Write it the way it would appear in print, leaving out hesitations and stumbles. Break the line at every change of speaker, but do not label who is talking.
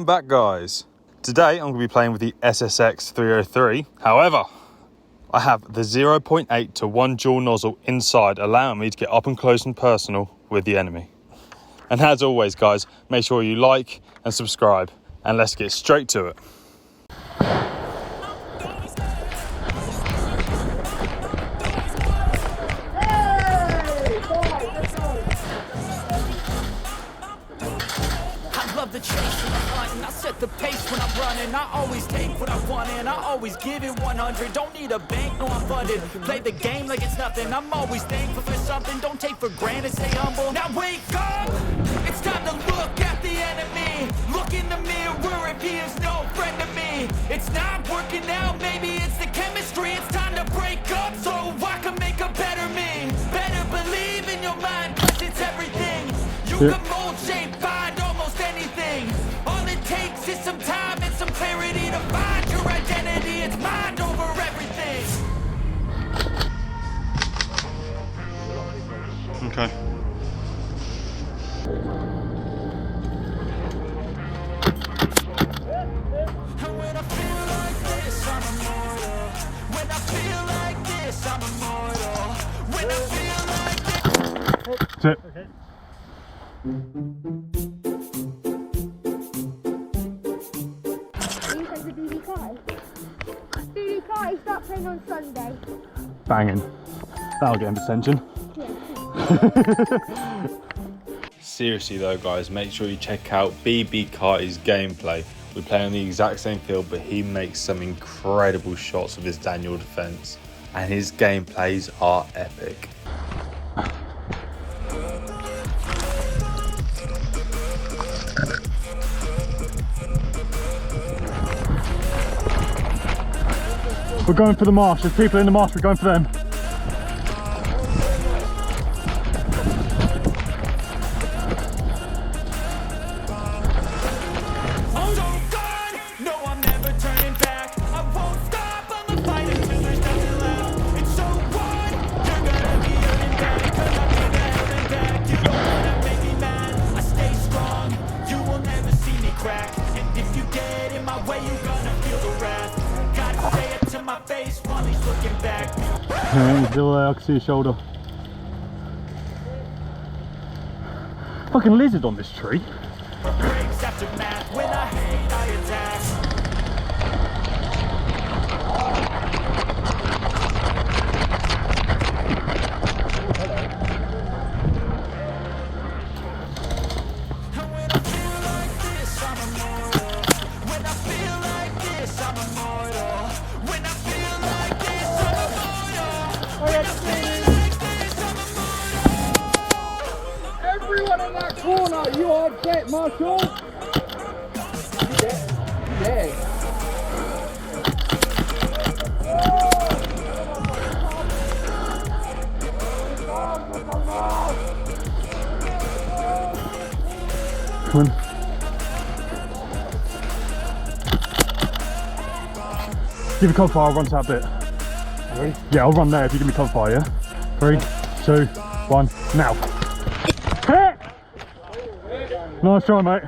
Welcome back, guys. Today I'm going to be playing with the SSX303. However, I have the 0.8 to 1 dual nozzle inside, allowing me to get up and close and personal with the enemy. And as always, guys, make sure you like and subscribe, and let's get straight to it.
The chase and the hunt, and I set the pace when I'm running. I always take what I want and I always give it 100. Don't need a bank, no I'm funded. Play the game like it's nothing. I'm always thankful for something. Don't take for granted, stay humble. Now wake up! It's time to look at the enemy. Look in the mirror if he is no friend to me. It's not working out, maybe it's the chemistry. It's time to break up so I can make a better me. Better believe in your mind, cause it's everything. You can mold, shape, find almost anything. All it takes is some time and some clarity to find your identity. It's mind over everything.
Okay.
And when I feel like this, I'm immortal. When I feel like this, I'm immortal. When I feel like this.
That's it.
Okay.
Start playing on Sunday.
Banging. That'll get him attention.
Yeah.
Seriously though, guys, make sure you check out BB Carty's gameplay. We play on the exact same field, but he makes some incredible shots with his Daniel defense, and his gameplays are epic.
We're going for the marsh. There's people in the marsh. We're going for them.
I'm so gone. No, I'm never turning back. I won't stop. I'ma fight until there's nothing left. It's so what? You're gonna be hurting bad, cause I'm gonna hell and back. You don't wanna make me mad. I stay strong. You will never see me crack. And if you get in my way, you're gonna feel the wrath. Gotta say it to my face while he's looking back.
Yeah, he's still there. I can see his shoulder. Fucking lizard on this tree.
Breaks after math. When I hate, I attack. And when I feel like this, I'm immortal. When I feel like this, I'm immortal. When I feel like this, I'm immortal. When I feel like this, I'm immortal.
Everyone in that corner, you are dead, Marshall. You dead. You dead.
Come on. Give me cover fire, I'll run to that bit.
Ready?
Yeah, I'll run there if you give me cover fire, yeah? 3, 2, 1, now. Hit! Nice try, mate.